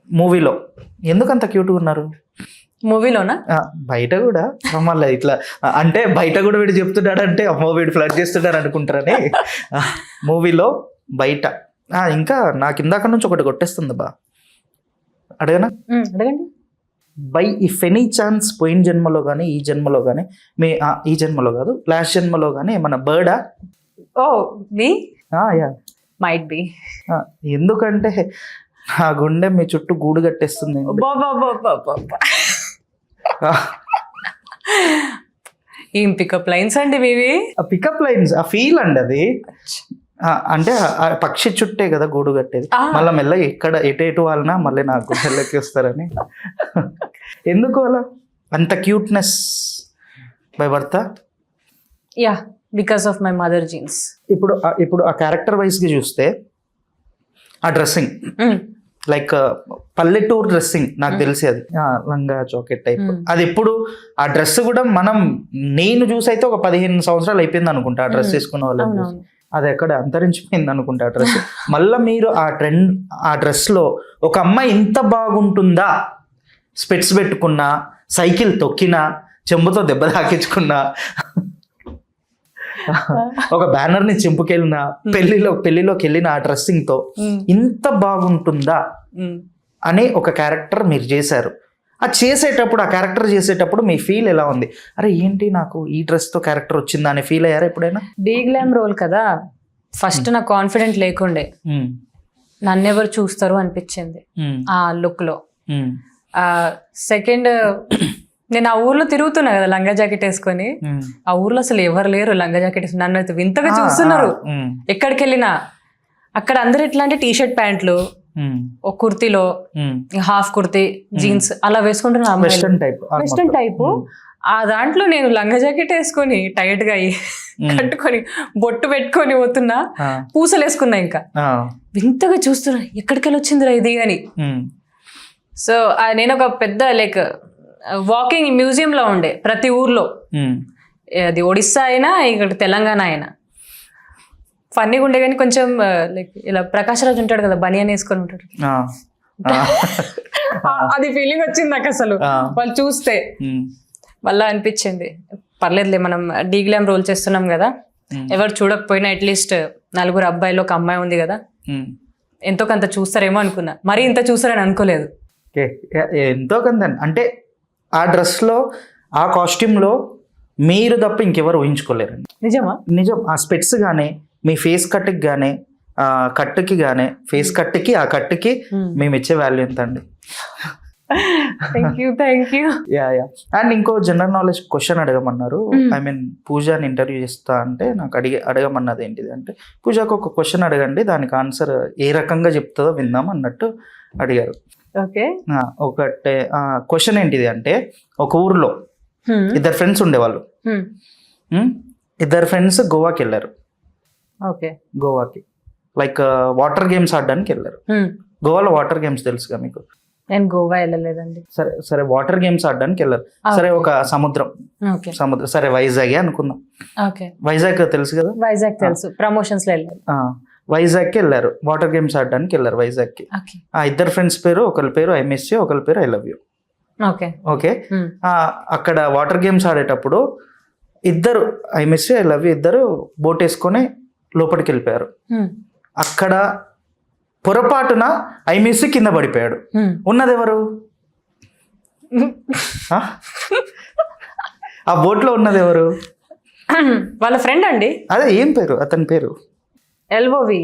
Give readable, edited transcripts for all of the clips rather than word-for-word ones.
మూవీలో ఎందుకు అంత క్యూట్గా ఉన్నారు? మూవీలోనా? బయట కూడా మళ్ళీ ఇట్లా అంటే బయట కూడా వీడు చెప్తున్నాడు అంటే అమ్మో వీడు ఫ్లడ్ చేస్తున్నాడు అనుకుంటారని. మూవీలో బయట ఇంకా నాకు ఇందాక నుంచి ఒకటి కొట్టేస్తుంది బా. అడగనా? అడగండి. బై ఇఫ్ ఎనీ ఛాన్స్ పోయిన జన్మలో కానీ ఈ జన్మలో కానీ ఈ జన్మలో కాదు లాస్ట్ జన్మలో కానీ మన బర్డా? ఓ మీ యా మైట్ బి. ఎందుకంటే ఆ గుండె మీ చుట్టూ గూడు కట్టేస్తుంది. ఏం పికప్ లైన్స్ అండి మీవి? పికప్ లైన్స్ ఆ ఫీల్ అండి అది. అంటే ఆ పక్షి చుట్టే కదా గూడు కట్టేది. మళ్ళీ మెల్లగా ఎక్కడ ఎటు వాళ్ళనా మళ్ళీ నా గుండెల్లోకి వస్తారని. ఎందుకు అలా అంత క్యూట్నెస్ బై భర్త? Yeah because of my mother genes. ఇప్పుడు ఆ క్యారెక్టర్ వైజ్గా చూస్తే ఆ డ్రెస్సింగ్ లైక్ పల్లెటూరు డ్రెస్సింగ్ నాకు తెలిసి అది లంగా జాకెట్ టైప్. అది ఎప్పుడు ఆ డ్రెస్ కూడా నేను చూసి అయితే ఒక 15 సంవత్సరాలు అయిపోయింది అనుకుంటా ఆ డ్రెస్ వేసుకున్న వాళ్ళని. అది ఎక్కడ అంతరించిపోయింది అనుకుంటా ఆ డ్రెస్. మళ్ళీ మీరు ఆ డ్రెస్ లో ఒక అమ్మాయి ఇంత బాగుంటుందా, స్పెట్స్ పెట్టుకున్నా, సైకిల్ తొక్కినా, చెంబుతో దెబ్బ తాకించుకున్నా, ఒక బ్యానర్ ని చింపుకెళ్ళిన, పెళ్లిలోకి వెళ్ళిన ఆ డ్రెస్సింగ్ తో ఇంత బాగుంటుందా అనే ఒక క్యారెక్టర్ మీరు చేశారు. ఆ క్యారెక్టర్ చేసేటప్పుడు మీ ఫీల్ ఎలా ఉంది? అరే ఏంటి నాకు ఈ డ్రెస్ తో క్యారెక్టర్ వచ్చిందా అనే ఫీల్ అయ్యారా ఎప్పుడైనా? డీ గ్లామ్ రోల్ కదా, ఫస్ట్ నాకు కాన్ఫిడెంట్ లేకుండే, నన్ను ఎవరు చూస్తారు అనిపించింది ఆ లుక్ లో. సెకండ్ నేను ఆ ఊర్లో తిరుగుతున్నా కదా లంగా జాకెట్ వేసుకొని, ఆ ఊర్లో అసలు ఎవరు లేరు లంగా జాకెట్ వేసుకుని, నన్ను అయితే వింతగా చూస్తున్నారు ఎక్కడికి వెళ్ళినా. అక్కడ అందరు ఎట్లా అంటే టీ షర్ట్ ప్యాంట్లు, ఒక కుర్తీలో హాఫ్ కుర్తీ జీన్స్ అలా వేసుకుంటున్నా, వెస్టర్న్ టైప్. ఆ దాంట్లో నేను లంగా జాకెట్ వేసుకొని టైట్ గా కట్టుకొని బొట్టు పెట్టుకొని పోతున్నా, పూసలు వేసుకున్నా, ఇంకా వింతగా చూస్తున్నా ఎక్కడికి వెళ్ళి వచ్చిందిరా ఇది అని. సో నేను ఒక పెద్ద లైక్ వాకింగ్ మ్యూజియం లో ఉండే ప్రతి ఊర్లో, అది ఒడిస్సా అయినా ఇక్కడ తెలంగాణ అయినా. ఫన్నీగా ఉండే కానీ కొంచెం లైక్ ఇలా ప్రకాష్ రాజ్ ఉంటాడు కదా బనియన్ వేసుకొని ఉంటాడు, అది ఫీలింగ్ వచ్చింది నాకు అసలు వాళ్ళు చూస్తే. మళ్ళా అనిపించింది పర్లేదులే మనం డీ గ్లామ్ రోల్ చేస్తున్నాం కదా, ఎవరు చూడకపోయినా అట్లీస్ట్ 4 అబ్బాయిలు ఒక అమ్మాయి ఉంది కదా, ఎంతో కొంత చూస్తారేమో అనుకున్నా. మరీ ఇంత చూస్తారని అనుకోలేదు. ఎంతో కొంత అంటే ఆ డ్రెస్ లో ఆ కాస్ట్యూమ్ లో మీరు తప్ప ఇంకెవరు ఊహించుకోలేరండి. నిజమా? నిజం. ఆ స్పెట్స్ గానే, మీ ఫేస్ కట్కి గానే, ఆ కట్టుకి గానే, ఫేస్ కట్టుకి ఆ కట్టుకి మేము ఇచ్చే వాల్యూ ఎంత అండి. Thank you. అండ్ ఇంకో జనరల్ నాలెడ్జ్ క్వశ్చన్ అడగమన్నారు. ఐ మీన్ పూజని ఇంటర్వ్యూ చేస్తా అంటే నాకు అడగమన్నది ఏంటిది అంటే, పూజకు ఒక క్వశ్చన్ అడగండి, దానికి ఆన్సర్ ఏ రకంగా చెప్తుందో విందాం అన్నట్టు అడిగారు. ఒకటే క్వశ్చన్ ఏంటిది అంటే, ఒక ఊర్లో 2 ఫ్రెండ్స్ ఉండేవాళ్ళు. 2 ఫ్రెండ్స్ గోవాకి వెళ్ళారు. గోవాకి లైక్ వాటర్ గేమ్స్ ఆడడానికి వెళ్ళారు. గోవాలో వాటర్ గేమ్స్ తెలుసుగా మీకు? నేను గోవా వెళ్ళలేదండి. సరే వాటర్ గేమ్స్ ఆడడానికి వెళ్ళారు. సరే ఒక సముద్రం సరే వైజాగ్ అనుకుందాం. వైజాగ్ తెలుసు కదా? వైజాగ్ తెలుసు, ప్రమోషన్స్ లో వెళ్ళారు. వైజాగ్కి వెళ్ళారు, వాటర్ గేమ్స్ ఆడడానికి వెళ్ళారు వైజాగ్కి. ఆ 2 ఫ్రెండ్స్ పేరు, ఒకరి పేరు ఐ మిస్ యూ, ఒకరి పేరు ఐ లవ్ యూ. ఓకే. అక్కడ వాటర్ గేమ్స్ ఆడేటప్పుడు ఇద్దరు I miss you I love you ఇద్దరు బోట్ వేసుకొని లోపలికి వెళ్ళిపోయారు. అక్కడ పొరపాటున ఐ మిస్ యూ కింద పడిపోయాడు. ఉన్నది ఎవరు? ఆ బోట్ లో ఉన్నది ఎవరు? వాళ్ళ ఫ్రెండ్ అండి. అదే ఏం పేరు అతని పేరు? ఎల్ఓవి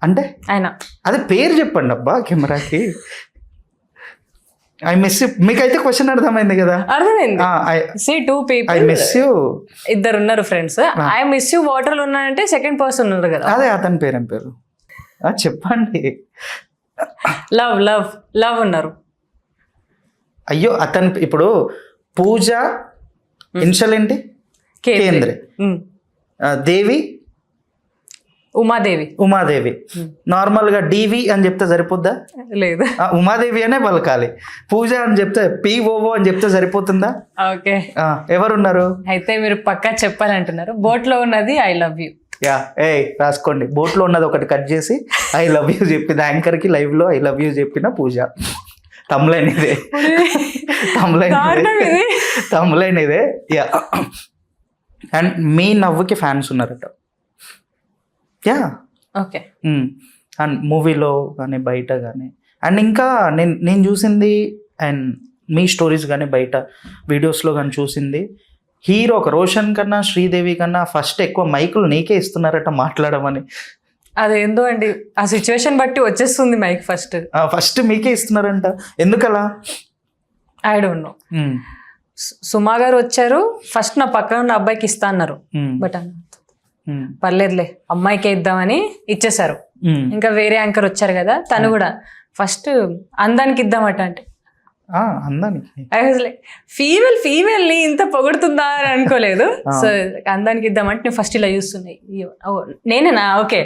అంటే ఆయన. అదే పేరు చెప్పండి అబ్బా కెమెరాకి. I miss you. మీకైతే క్వశ్చన్ అర్థమైంది కదా? అర్థమైంది. ఐ మిస్ యూ, ఇద్దరు ఉన్నారు friends. I miss you water లో ఉన్నాడంటే సెకండ్ పర్సన్ ఉన్నారు కదా. అదే అతని పేరు ఏం పేరు చెప్పండి. లవ్ లవ్ లవ్ ఉన్నారు. అయ్యో అతను ఇప్పుడు పూజ ఇన్షియల్ ఏంటి? కేంద్రే. దేవి ఉమాదేవి. నార్మల్ గా డివి అని చెప్తే సరిపోద్దా? లేదు, ఉమాదేవి అనే పలకాలి. పూజ అని చెప్తే పిఓఓ అని చెప్తే సరిపోతుందా? ఓకే. ఎవరున్నారు అయితే మీరు పక్కా చెప్పాలంటున్నారు. బోట్ లో ఉన్నది ఐ లవ్ యూ. రాసుకోండి. బోట్ లో ఉన్నది ఒకటి కట్ చేసి ఐ లవ్ యూ చెప్పింది యాంకర్ కి లైవ్ లో ఐ లవ్ యూ చెప్పిన పూజ. తమ్లైన్ ఇదే దారుణం ఇది. తమ్లైన్ ఇదే. యా, అండ్ మీ నవ్వుకి ఫ్యాన్స్ ఉన్నారట. Yeah, okay. అండ్ మూవీలో కానీ బయట కానీ, అండ్ ఇంకా నేను చూసింది అండ్ మీ స్టోరీస్ కానీ బయట వీడియోస్లో కానీ చూసింది, హీరో ఒక రోషన్ కన్నా శ్రీదేవి కన్నా ఫస్ట్ ఎక్కువ మైకులు నీకే ఇస్తున్నారట మాట్లాడమని. అదేందో అండి, ఆ సిచ్యువేషన్ బట్టి వచ్చేస్తుంది మైక్ ఫస్ట్. ఫస్ట్ మీకే ఇస్తున్నారంట, ఎందుకలా? I don't know. సుమా గారు వచ్చారు ఫస్ట్, నా పక్కన ఉన్న అబ్బాయికి ఇస్తా అన్నారు, బట్ పర్లేదులే అమ్మాయికే ఇద్దామని ఇచ్చేసారు. ఇంకా వేరే యాంకర్ వచ్చారు కదా, తను కూడా ఫస్ట్ అందానికి ఇద్దామట. అంటే అందానికి ఐ వాజ్ లైక్ ఫీమేల్ ని ఇంత పొగుడుతుందా అని అనుకోలేదు. సో అందానికి ఇద్దామంటే నేను ఫస్ట్ ఇలా చూస్తున్నాయి, నేనేనా ఓకే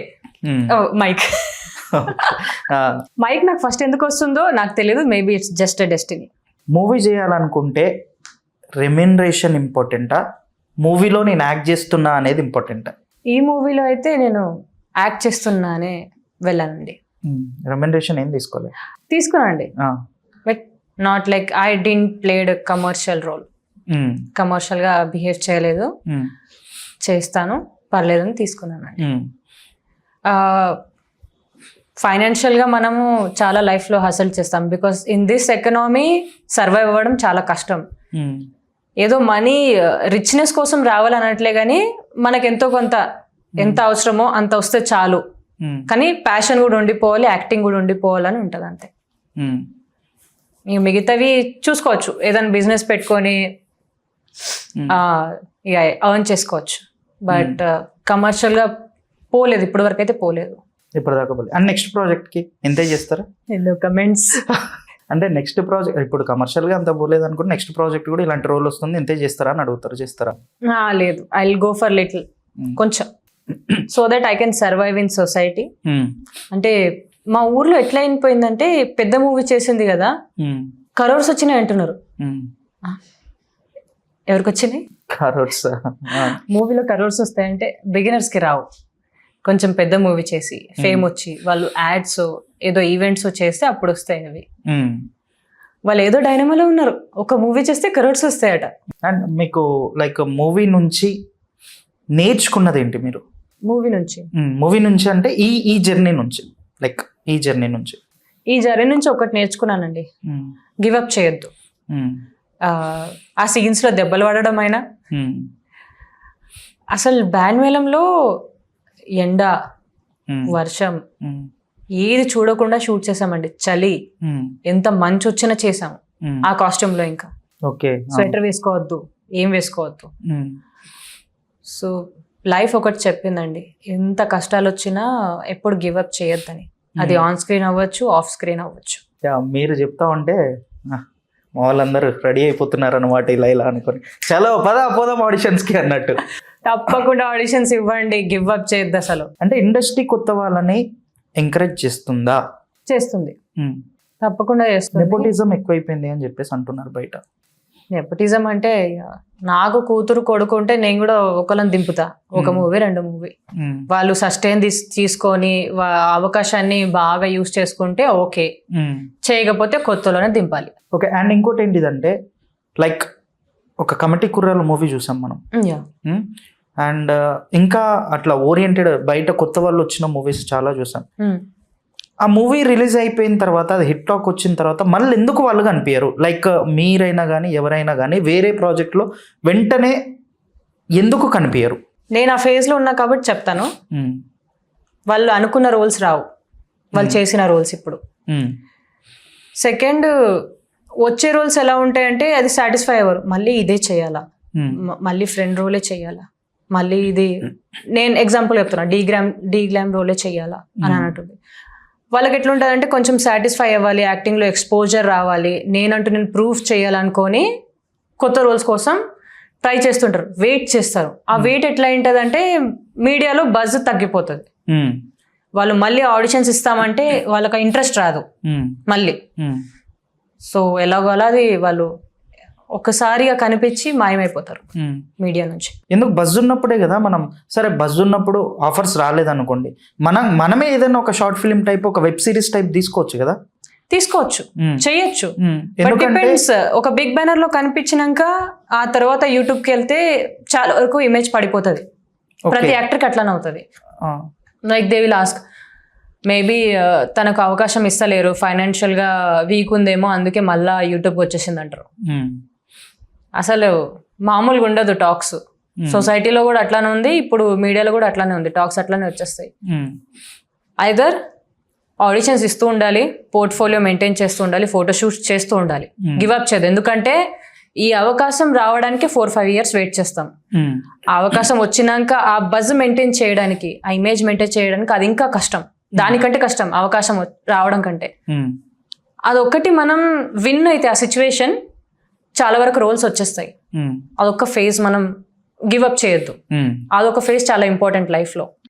మైక్. మైక్ నాకు ఫస్ట్ ఎందుకు వస్తుందో నాకు తెలియదు, maybe it's just a destiny. Movie చేయాలనుకుంటే రెమ్యునరేషన్ ఇంపార్టెంటా, మూవీలో నేను యాక్ట్ చేస్తున్నా అనేది ఇంపార్టెంటా? ఈ మూవీలో అయితే నేను యాక్ట్ చేస్తున్నానే వెళ్ళానండి. రెమ్యునరేషన్ ఏం తీసుకోలేదు? తీసుకున్నానండి, but not like I didn't played commercial role. కమర్షియల్గా బిహేవ్ చేయలేదు, చేస్తాను పర్లేదని తీసుకున్నానండి. ఫైనాన్షియల్గా మనము చాలా లైఫ్లో హసల్ చేస్తాం, because in this economy survive అవ్వడం చాలా కష్టం. ఏదో మనీ రిచ్నెస్ కోసం రావాలనట్లే కానీ మనకు ఎంతో కొంత ఎంత అవసరమో అంత వస్తే చాలు, కానీ ప్యాషన్ కూడా ఉండిపోవాలి, యాక్టింగ్ కూడా ఉండిపోవాలని ఉంటుంది అంతే. ఇక మిగతావి చూసుకోవచ్చు, ఏదైనా బిజినెస్ పెట్టుకొని ఇక ఎర్న్ చేసుకోవచ్చు, బట్ కమర్షియల్గా పోలేదు ఇప్పటి వరకు అయితే పోలేదు. ఇప్పటిదాకా పోలేదు. అండ్ నెక్స్ట్ ప్రాజెక్ట్కి ఎంతే చేస్తారా? కమెంట్స్ అంటే నెక్స్ట్ ప్రాజెక్ట్ ఇప్పుడు కమర్షియల్గా అంత పోలేదు అనుకుంటే నెక్స్ట్ ప్రాజెక్ట్ కూడా ఇలాంటి రోల్ వస్తుంది ఎంతే చేస్తారా అని అడుగుతారు, చేస్తారా? లేదు, I will go for little కొంచెం, so that I can survive in society. అంటే మా ఊర్లో ఎట్లా అయిపోయిందంటే, పెద్ద మూవీ చేసింది కదా, కరోర్స్ వచ్చినాయి అంటున్నారు. ఎవరికి వచ్చినాయి కరోర్స్? మూవీలో కరోర్స్ వస్తాయంటే బిగినర్స్కి రావు. కొంచెం పెద్ద మూవీ చేసి ఫేమ్ వచ్చి వాళ్ళు యాడ్స్ ఏదో ఈవెంట్స్ చేస్తే అప్పుడు వస్తాయి అవి. వాళ్ళు ఏదో డైనమాలో ఉన్నారు, ఒక మూవీ చేస్తే కరోర్స్ వస్తాయట. అండ్ మీకు లైక్ మూవీ నుంచి నేర్చుకున్నది ఏంటి మీరు? మూవీ నుంచి అంటే ఈ జర్నీ నుంచి, లైక్ ఈ జర్నీ నుంచి ఒకటి నేర్చుకున్నానండి, గివ్ అప్ చేయొద్దు. ఆ సీన్స్ లో దెబ్బలు పడడం అయినా, అసలు బ్యాన్వేలంలో ఎండ వర్షం ఏది చూడకుండా షూట్ చేసామండి. చలి ఎంత మంచు వచ్చినా చేసాము ఆ కాస్ట్యూమ్ లో. ఇంకా స్వెటర్ వేసుకోవద్దు, ఏం వేసుకోవద్దు. సో లైఫ్ ఒకటి చెప్పిందండి, ఎంత కష్టాలు వచ్చినా ఎప్పుడు గివ్ అప్ చేయొద్దని. అది ఆన్ స్క్రీన్ అవ్వచ్చు, ఆఫ్ స్క్రీన్ అవ్వచ్చు. మీరు చెప్తా ఉంటే మా వాళ్ళందరూ రెడీ అయిపోతున్నారు అనమాట, ఇలా అనుకొని చలో పోదాం ఆడిషన్స్ కి అన్నట్టు. తప్పకుండా ఆడిషన్స్ ఇవ్వండి, గివ్ అప్ చేయొద్దు అసలు. అంటే ఇండస్ట్రీ కొత్త వాళ్ళని ఎంకరేజ్ చేస్తుందా? చేస్తుంది, తప్పకుండా చేస్తుంది. నెపోటిజం ఎక్కువైపోయింది అని చెప్పేసి అంటున్నారు బయట. నెపోటిజం అంటే నాకు కూతురు కొడుకుంటే నేను కూడా ఒకళ్ళని దింపుతా, ఒక మూవీ 2 మూవీ. వాళ్ళు సస్టైన్ తీసుకొని అవకాశాన్ని బాగా యూజ్ చేసుకుంటే ఓకే, చేయకపోతే కొత్తలోనే దింపాలి. ఓకే. అండ్ ఇంకోటి ఏంటిదంటే, లైక్ ఒక కమిటీ కుర్రాల మూవీ చూసాం మనం, అండ్ ఇంకా అట్లా ఓరియంటెడ్ బయట కొత్త వాళ్ళు వచ్చిన మూవీస్ చాలా చూసాం. ఆ మూవీ రిలీజ్ అయిపోయిన తర్వాత, అది హిట్ టాక్ వచ్చిన తర్వాత మళ్ళీ ఎందుకు వాళ్ళు కనిపించారు? లైక్ మీరైనా కానీ ఎవరైనా కానీ వేరే ప్రాజెక్ట్లో వెంటనే ఎందుకు కనిపించారు? నేను ఆ ఫేజ్లో ఉన్నా కాబట్టి చెప్తాను. వాళ్ళు అనుకున్న రోల్స్ రావు, వాళ్ళు చేసిన రోల్స్ ఇప్పుడు. సెకండ్, వచ్చే రోల్స్ ఎలా ఉంటాయంటే అది సాటిస్ఫై అవ్వరు, మళ్ళీ ఇదే చేయాలా, మళ్ళీ ఫ్రెండ్ రోలే చేయాలా, మళ్ళీ ఇది నేను ఎగ్జాంపుల్ చెప్తున్నా డీ గ్లామ్ రోలే చేయాలా అని అన్నట్టుంది. వాళ్ళకి ఎట్లుంటుంది అంటే కొంచెం సాటిస్ఫై అవ్వాలి, యాక్టింగ్లో ఎక్స్పోజర్ రావాలి, నేను ప్రూఫ్ చేయాలనుకొని కొత్త రోల్స్ కోసం ట్రై చేస్తుంటారు, వెయిట్ చేస్తారు. ఆ వెయిట్ ఎట్లా ఉంటుందంటే మీడియాలో బజ్ తగ్గిపోతుంది. వాళ్ళు మళ్ళీ ఆడిషన్స్ ఇస్తామంటే వాళ్ళకి ఇంట్రెస్ట్ రాదు మళ్ళీ. సో ఎలాగోలా అది వాళ్ళు ఒక్కసారిగా కనిపించి మాయమైపోతారు మీడియా నుంచి. ఎందుకు బజ్ ఉన్నప్పుడే కదా మనం, సరే బజ్ ఉన్నప్పుడు ఆఫర్స్ రాలేదనుకోండి, మనమే ఏదైనా ఒక షార్ట్ ఫిల్మ్ టైప్, ఒక వెబ్ సిరీస్ టైప్ తీసుకోవచ్చు కదా. తీసుకోవచ్చు, చెయ్యొచ్చు. బట్ ఎందుకంటే డిపెండ్స్. ఒక బిగ్ బ్యానర్ లో కనిపించినాక ఆ తర్వాత యూట్యూబ్కి వెళ్తే చాలా వరకు ఇమేజ్ పడిపోతుంది. ప్రతి యాక్టర్కి అట్లానే అవుతుంది. Like they will ask maybe తనకు అవకాశం ఇస్తలేరు, ఫైనాన్షియల్ గా వీక్ ఉందేమో, అందుకే మళ్ళా యూట్యూబ్ వచ్చేసింది అంటారు. అసలు మామూలుగా ఉండదు టాక్స్. సొసైటీలో కూడా అట్లానే ఉంది, ఇప్పుడు మీడియాలో కూడా అట్లానే ఉంది. టాక్స్ అట్లానే వచ్చేస్తాయి. ఐదర్ ఆడిషన్స్ ఇస్తూ ఉండాలి, పోర్ట్ఫోలియో మెయింటైన్ చేస్తూ ఉండాలి, ఫోటోషూట్స్ చేస్తూ ఉండాలి, గివ్ అప్ చేయదు. ఎందుకంటే ఈ అవకాశం రావడానికి 4-5 years వెయిట్ చేస్తాం. ఆ అవకాశం వచ్చినాక ఆ బజ్ మెయింటైన్ చేయడానికి, ఆ ఇమేజ్ మెయింటైన్ చేయడానికి అది ఇంకా కష్టం. దానికంటే కష్టం అవకాశం రావడం కంటే. అదొక్కటి మనం విన్ అయితే ఆ సిచ్యువేషన్ చాలా వరకు రోల్స్ వచ్చేస్తాయి. అదొక ఫేజ్ మనం గివ్ అప్ చేయొద్దు. అదొక ఫేజ్ చాలా ఇంపార్టెంట్ లైఫ్ లో.